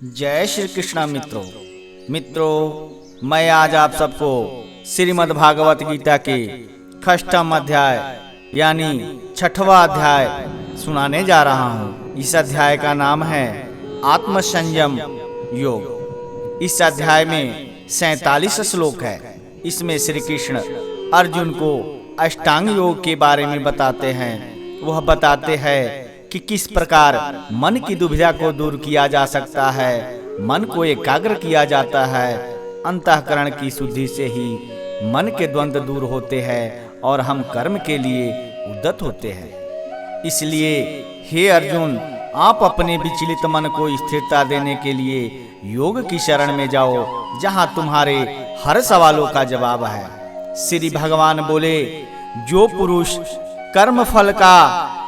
जय श्री कृष्णा मित्रों, मैं आज आप सबको श्रीमद् भागवत गीता के षष्ठम अध्याय यानी छठवां अध्याय सुनाने जा रहा हूँ। इस अध्याय का नाम है आत्मसंयम योग। इस अध्याय में 47 श्लोक है। इसमें श्री कृष्ण अर्जुन को अष्टांग योग के बारे में बताते हैं। वह बताते हैं कि किस प्रकार मन की दुविधा को दूर किया जा सकता है, मन को एकाग्र किया जाता है। अंतःकरण की शुद्धि से ही मन के द्वंद्व दूर होते हैं और हम कर्म के लिए उद्यत होते हैं। इसलिए हे अर्जुन, आप अपने विचलित मन को स्थिरता देने के लिए योग की शरण में जाओ, जहां तुम्हारे हर सवालों का जवाब है। श्री भगवान बोले, जो पुरुष कर्म फल का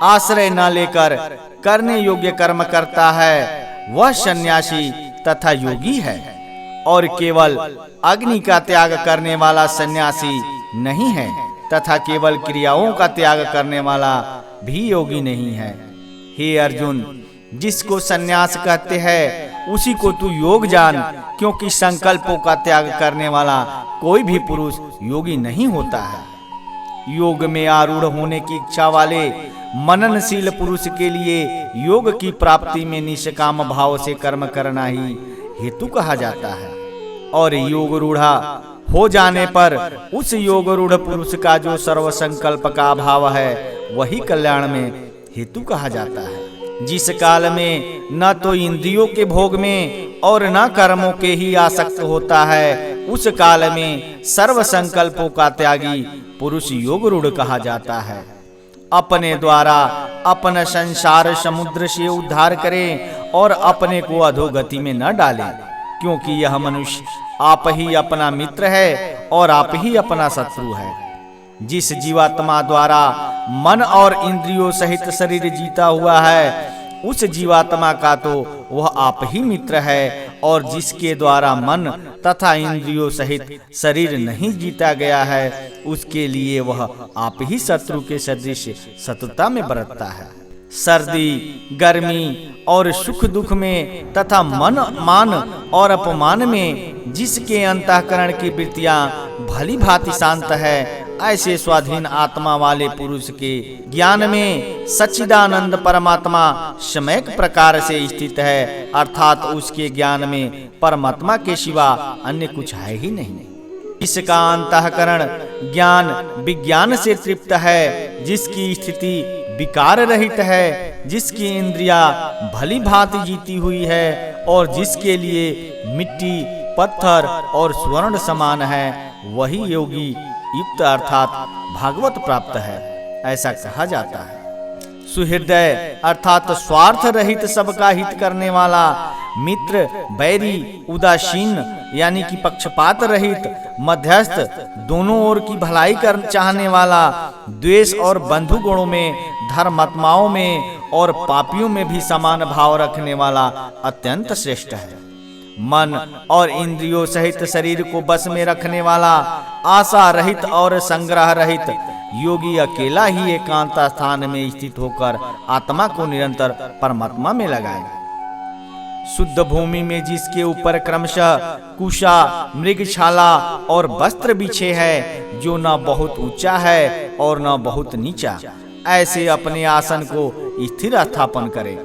आश्रय न लेकर करने योग्य कर्म करता है, वह सन्यासी तथा योगी है। और केवल अग्नि का त्याग करने वाला सन्यासी नहीं है तथा केवल क्रियाओं का त्याग करने वाला भी योगी नहीं है। हे अर्जुन, जिसको सन्यास कहते हैं उसी को तू योग जान, क्योंकि संकल्पों का त्याग करने वाला कोई भी पुरुष योगी नहीं होता है। योग में आरूढ़ होने की इच्छा वाले मननशील पुरुष के लिए योग की प्राप्ति में निष्काम भाव से कर्म करना ही हेतु कहा जाता है। और योग रूढ़ा हो जाने पर उस योग रूढ़ पुरुष का जो सर्व संकल्प का भाव है, वही कल्याण में हेतु कहा जाता है। जिस काल में न तो इंद्रियों के भोग में और न कर्मों के ही आसक्त होता है, उस काल में सर्व संकल्पों का त्यागी पुरुष योग रूढ़ कहा जाता है। अपने द्वारा अपना संसार समुद्र से उद्धार करें और अपने को अधोगति में न डालें, क्योंकि यह मनुष्य आप ही अपना मित्र है और आप ही अपना शत्रु है। जिस जीवात्मा द्वारा मन और इंद्रियों सहित शरीर जीता हुआ है, उस जीवात्मा का तो वह आप ही मित्र है, और जिसके द्वारा मन तथा इंद्रियों सहित शरीर नहीं जीता गया है, उसके लिए वह आप ही शत्रु के सदृश शत्रुता में बरतता है। सर्दी गर्मी और सुख दुख में तथा मन मान और अपमान में जिसके अंतःकरण की वृत्तियां भली भांति शांत है, ऐसे स्वाधीन आत्मा वाले पुरुष के ज्ञान में सच्चिदानंद परमात्मा सम्यक प्रकार से स्थित है, अर्थात उसके ज्ञान में परमात्मा के सिवा अन्य कुछ है ही नहीं। इसका अंतःकरण ज्ञान विज्ञान से तृप्त है, जिसकी स्थिति विकार रहित है, जिसकी इंद्रियां भली भांति जीती हुई है और जिसके लिए मिट्टी पत्थर और स्वर्ण समान है, वही योगी युक्त अर्थात भागवत प्राप्त है, ऐसा कहा जाता है। सुहृदय अर्थात स्वार्थ रहित सबका हित करने वाला, मित्र बैरी उदासीन यानी कि पक्षपात रहित, मध्यस्थ दोनों ओर की भलाई कर चाहने वाला, द्वेष और बंधु गुणों में, धर्मात्माओं में और पापियों में भी समान भाव रखने वाला अत्यंत श्रेष्ठ है। मन और इंद्रियों सहित शरीर को बस में रखने वाला, आशा रहित और संग्रह रहित योगी अकेला ही एकांत स्थान में स्थित होकर आत्मा को निरंतर परमात्मा में लगाए। शुद्ध भूमि में जिसके ऊपर क्रमशः कुशा मृगशाला और वस्त्र बिछे है, जो न बहुत ऊंचा है और न बहुत नीचा, ऐसे अपने आसन को स्थिर स्थापन करे।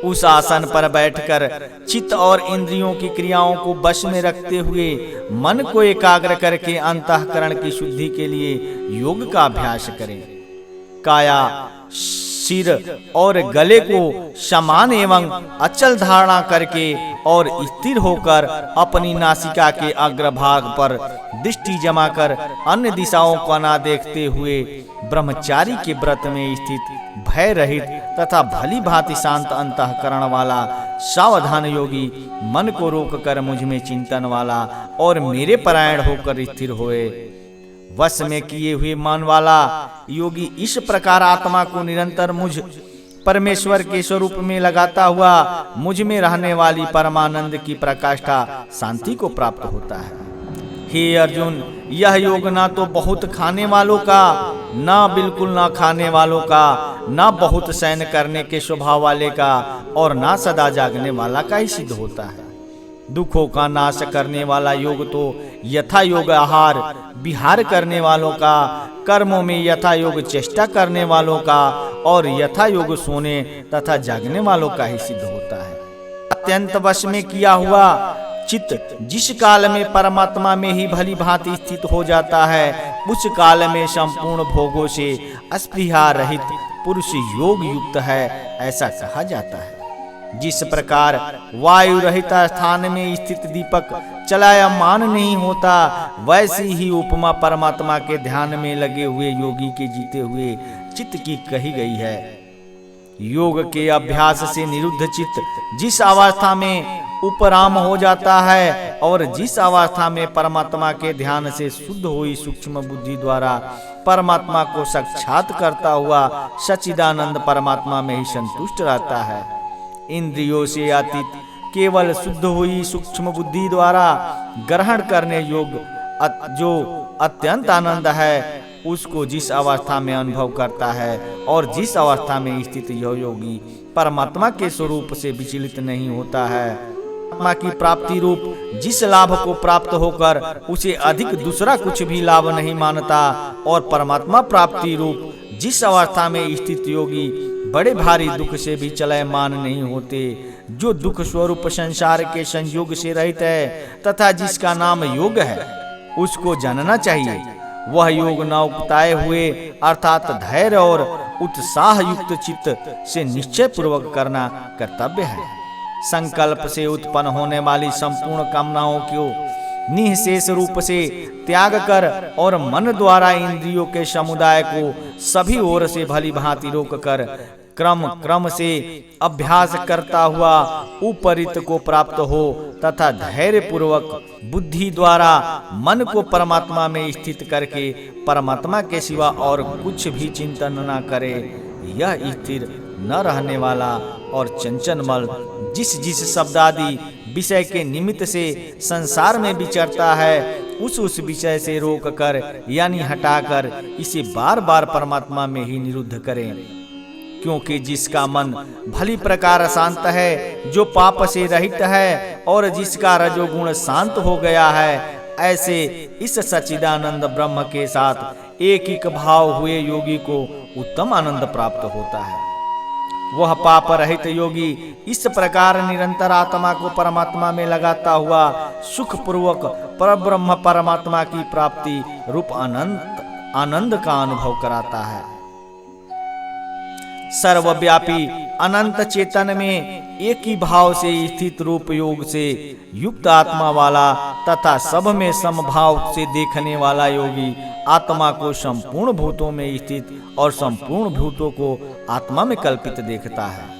उस आसन पर बैठकर चित्त और इंद्रियों की क्रियाओं को वश में रखते हुए मन को एकाग्र करके अंतःकरण की शुद्धि के लिए योग का अभ्यास करें। काया सिर और गले को समान एवं अचल धारणा करके और स्थिर होकर अपनी नासिका के अग्रभाग पर दृष्टि जमा कर अन्य दिशाओं को न देखते हुए ब्रह्मचारी के व्रत में स्थित भय रहित तथा भली भांति शांत अंतःकरण वाला सावधान योगी मन को रोक कर मुझ में चिंतन वाला और मेरे परायण होकर स्थिर होए। वश में किए हुए मन वाला योगी इस प्रकार आत्मा को निरंतर मुझ परमेश्वर के स्वरूप में लगाता हुआ मुझ में रहने वाली परमानंद की प्रकाष्ठा शांति को प्राप्त होता है। हे अर्जुन, यह योग ना तो बहुत खाने वालों का, ना बिल्कुल ना खाने वालों का, ना बहुत शयन करने के स्वभाव वाले का, और ना सदा जागने वाला का ही सिद्ध होता है। दुखों का नाश करने वाला योग तो यथा योग आहार विहार करने वालों का, कर्मों में यथा योग चेष्टा करने वालों का, और यथा योग सोने तथा जागने वालों का ही सिद्ध होता है। अत्यंत वश में किया हुआ चित्त जिस काल में परमात्मा में ही भली भांति स्थित हो जाता है, उस काल में संपूर्ण भोगों से अस्पृहा रहित पुरुष योग युक्त है, ऐसा कहा जाता है। जिस प्रकार वायु रहित स्थान में स्थित दीपक चलायमान नहीं होता, वैसी ही उपमा परमात्मा के ध्यान में लगे हुए योगी के जीते हुए चित्त की कही गई है। योग के अभ्यास से निरुद्ध चित्त जिस अवस्था में उपराम हो जाता है, और जिस अवस्था में परमात्मा के ध्यान से शुद्ध हुई सूक्ष्म बुद्धि द्वारा परमात्मा को साक्षात करता हुआ सच्चिदानंद परमात्मा में ही संतुष्ट रहता है, इंद्रियों से अतीत केवल शुद्ध हुई सूक्ष्म बुद्धि द्वारा ग्रहण करने योग्य जो अत्यंत आनंद है, उसको जिस अवस्था में अनुभव करता है, और जिस अवस्था में स्थित यह योगी परमात्मा के स्वरूप से विचलित नहीं होता है, परमात्मा की प्राप्ति रूप जिस लाभ को प्राप्त होकर उसे अधिक दूसरा कुछ भी लाभ नहीं मानता, और परमात्मा प्राप्ति रूप जिस अवस्था में स्थित योगी बड़े भारी दुख से भी चलयमान नहीं होते, जो दुख स्वरूप संसार के संयोग से रहित है तथा जिसका नाम योग है, उसको जानना चाहिए। वह योग न उकताए हुए अर्थात धैर्य और उत्साह युक्त चित्त से निश्चय पूर्वक करना कर्तव्य है। संकल्प से उत्पन्न होने वाली संपूर्ण कामनाओं को निःशेष रूप से त्याग कर और मन द्वारा इंद्रियों के समुदाय को सभी ओर से भली भांति रोक कर क्रम से अभ्यास करता हुआ उपरित को प्राप्त हो, तथा धैर्य पूर्वक बुद्धि द्वारा मन को परमात्मा में स्थित करके परमात्मा के सिवा और कुछ भी चिंतन न करे। यह स्थिर न रहने वाला और चंचल मल जिस शब्दादि विषय के निमित्त से संसार में विचरता है, उस विषय से रोक कर यानी हटाकर इसे बार बार परमात्मा में ही निरुद्ध करें। क्योंकि जिसका मन भली प्रकार शांत है, जो पाप से रहित है, और जिसका रजोगुण शांत हो गया है, ऐसे इस सच्चिदानंद ब्रह्म के साथ एक एक भाव हुए योगी को उत्तम आनंद प्राप्त होता है। वह पाप रहित योगी इस प्रकार निरंतर आत्मा को परमात्मा में लगाता हुआ सुख पूर्वक परब्रह्म परमात्मा की प्राप्ति रूप आनंद का अनुभव कराता है। सर्वव्यापी अनंत चेतन में एक ही भाव से स्थित रूप योग से युक्त आत्मा वाला तथा सब में समभाव से देखने वाला योगी आत्मा को संपूर्ण भूतों में स्थित और संपूर्ण भूतों को आत्मा में कल्पित देखता है।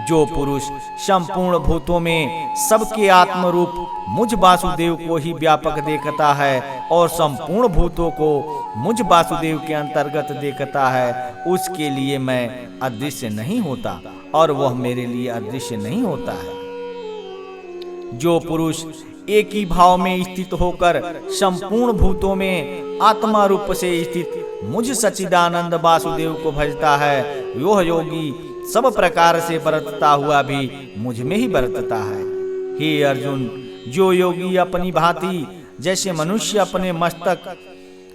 जो पुरुष संपूर्ण भूतों में सबके आत्म रूप मुझ वासुदेव को ही व्यापक देखता है और संपूर्ण भूतों को मुझ वासुदेव के अंतर्गत देखता है, उसके लिए मैं अदृश्य नहीं होता और वह मेरे लिए अदृश्य नहीं होता है। जो पुरुष एक ही भाव में स्थित होकर संपूर्ण भूतों में आत्मा रूप से स्थित मुझ सच्चिदानंद वासुदेव को भजता है, वह योगी सब प्रकार से बरतता हुआ भी मुझ में ही बरतता है। हे अर्जुन, जो योगी अपनी भांति जैसे मनुष्य अपने मस्तक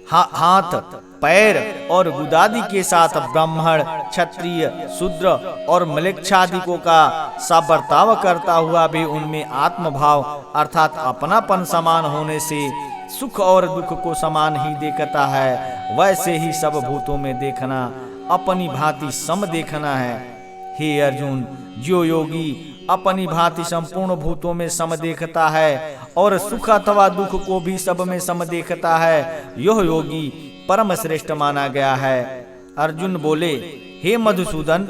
हाथ पैर और गुदादि के साथ ब्राह्मण क्षत्रिय शूद्र और म्लेच्छादिकों का सब बर्ताव करता हुआ भी उनमें आत्मभाव अर्थात अपनापन समान होने से सुख और दुख को समान ही देखता है, वैसे ही सब भूतों में देखना अपनी भांति सम देखना है। हे अर्जुन, जो योगी अपनी भांति संपूर्ण भूतों में सम देखता है और सुख अथवा दुख को भी सब में सम देखता है, यह योगी परम श्रेष्ठ माना गया है। अर्जुन बोले, हे मधुसूदन,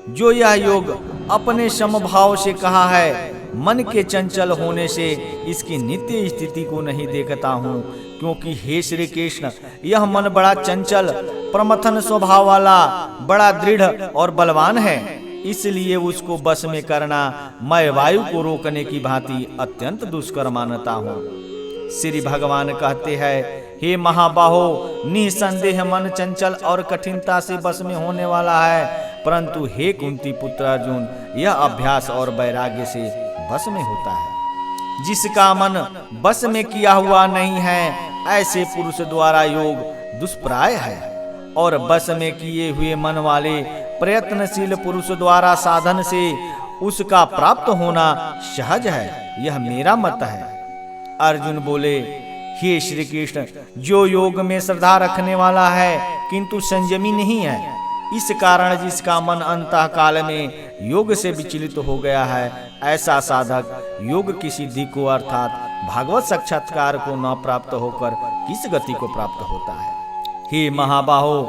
जो यह योग अपने समभाव से कहा है, मन के चंचल होने से इसकी नित्य स्थिति को नहीं देखता हूँ, क्योंकि हे श्री कृष्ण, यह मन बड़ा चंचल प्रमथन स्वभाव वाला बड़ा दृढ़ और बलवान है, इसलिए उसको बस में करना मैं वायु को रोकने की भांति अत्यंत दुष्कर मानता हूँ। श्री भगवान कहते हैं, हे महाबाहो, निसंदेह मन चंचल और कठिनता से बस में होने वाला है, परंतु हे कुंती पुत्र अर्जुन, यह अभ्यास और वैराग्य से बस में होता है। जिसका मन बस में किया हुआ नहीं है, ऐसे पुरुष द्वारा योग दुष्प्राय है, और बस में किए हुए मन वाले प्रयत्नशील पुरुष द्वारा साधन से उसका प्राप्त होना सहज है। यह मेरा मत है। अर्जुन बोले, हे श्री कृष्ण, जो योग में श्रद्धा रखने वाला है किंतु संयमी नहीं है, इस कारण जिसका मन अंतः काल में योग से विचलित हो गया है, ऐसा साधक योग की सिद्धि को अर्थात भागवत साक्षात्कार को न प्राप्त होकर किस गति को प्राप्त होता है। हे महाबाहो,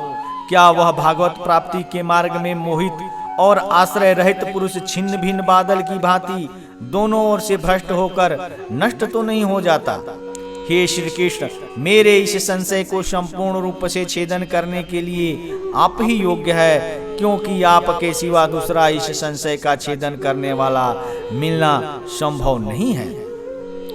क्या वह भागवत प्राप्ति के मार्ग में मोहित और आश्रय रहित पुरुष छिन्न भिन्न बादल की भांति दोनों ओर से भ्रष्ट होकर नष्ट तो नहीं हो जाता? हे श्री कृष्ण, मेरे इस संशय को संपूर्ण रूप से छेदन करने के लिए आप ही योग्य है, क्योंकि आपके सिवा दूसरा इस संशय का छेदन करने वाला मिलना संभव नहीं है।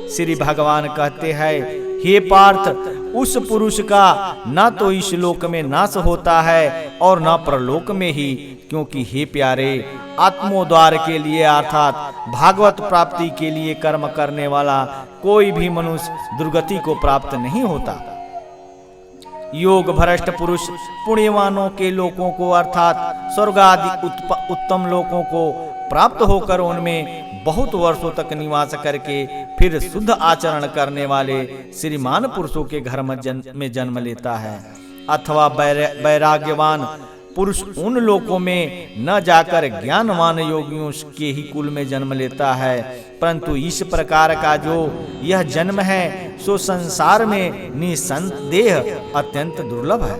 श्री भगवान कहते हैं, हे पार्थ, उस पुरुष का न तो इस लोक में नाश होता है और न परलोक में ही, क्योंकि हे प्यारे, आत्मोद्धार के लिए अर्थात भागवत प्राप्ति के लिए कर्म करने वाला कोई भी मनुष्य दुर्गति को प्राप्त नहीं होता। योग भ्रष्ट पुरुष पुण्यवानों के लोकों को अर्थात स्वर्ग आदि उत्तम लोकों को प्राप्त होकर उनमें बहुत वर्षों तक निवास करके फिर शुद्ध आचरण करने वाले श्रीमान पुरुषों के घर में जन्म लेता है, अथवा वैराग्यवान पुरुष उन लोकों में न जाकर ज्ञानवान योगियों के ही कुल में जन्म लेता है। परंतु इस प्रकार का जो यह जन्म है सो संसार में निसंदेह अत्यंत दुर्लभ है।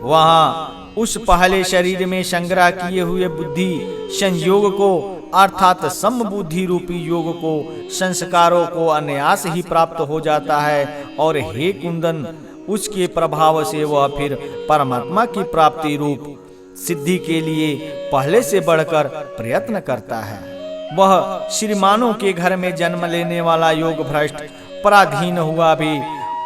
वहाँ उस पहले शरीर में संग्रह किए हुए बुद्धि संयोग को अर्थात समबुद्धि रूपी योग को संस्कारों को अनायास ही प्राप्त हो जाता है, और हे कुंदन, उसके प्रभाव से वह फिर परमात्मा की प्राप्ति रूप सिद्धि के लिए पहले से बढ़कर प्रयत्न करता है। वह श्रीमानों के घर में जन्म लेने वाला योग भ्रष्ट पराधीन हुआ भी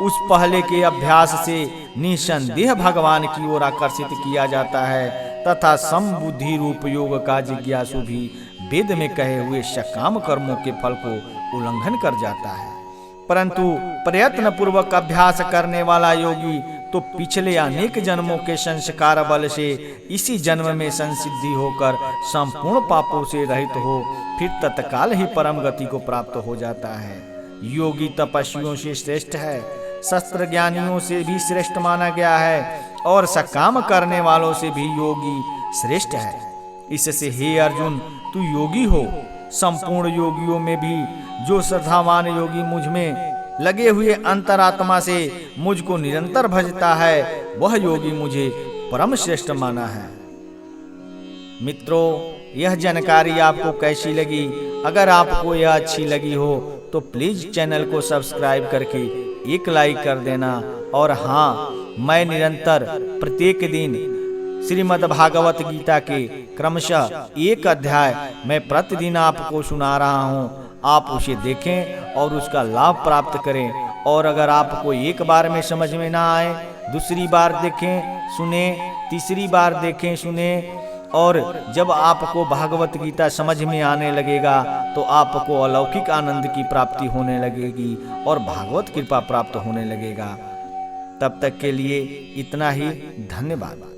उस पहले के अभ्यास से निसंदेह भगवान की ओर आकर्षित किया जाता है, तथा समबुद्धि रूप योग का जिज्ञासु भी वेद में कहे हुए सकाम कर्मों के फल को उल्लंघन कर जाता है। परंतु प्रयत्न पूर्वक अभ्यास करने वाला योगी तो पिछले अनेक जन्मों के संस्कार बल से इसी जन्म में संसिद्धि होकर संपूर्ण पापों से रहित हो फिर तत्काल ही परम गति को प्राप्त हो जाता है। योगी तपस्वियों से श्रेष्ठ है, शस्त्र ज्ञानियों से भी श्रेष्ठ माना गया है, और सकाम करने वालों से भी योगी श्रेष्ठ है। इससे हे अर्जुन, तू योगी हो। संपूर्ण योगियों में भी जो श्रद्धावान योगी मुझ में लगे हुए अंतरात्मा से मुझको निरंतर भजता है, वह योगी मुझे परम श्रेष्ठ माना है। मित्रों, यह जानकारी आपको कैसी लगी? अगर आपको यह अच्छी लगी हो तो प्लीज चैनल को सब्सक्राइब करके एक लाइक कर देना। और हाँ, मैं निरंतर प्रत्येक दिन श्रीमद् भागवत गीता के क्रमशः एक अध्याय मैं प्रतिदिन आपको सुना रहा हूँ। आप उसे देखें और उसका लाभ प्राप्त करें। और अगर आपको एक बार में समझ में ना आए, दूसरी बार देखें सुने, तीसरी बार देखें सुने, और जब आपको भागवत गीता समझ में आने लगेगा तो आपको अलौकिक आनंद की प्राप्ति होने लगेगी और भागवत कृपा प्राप्त होने लगेगा। तब तक के लिए इतना ही। धन्यवाद।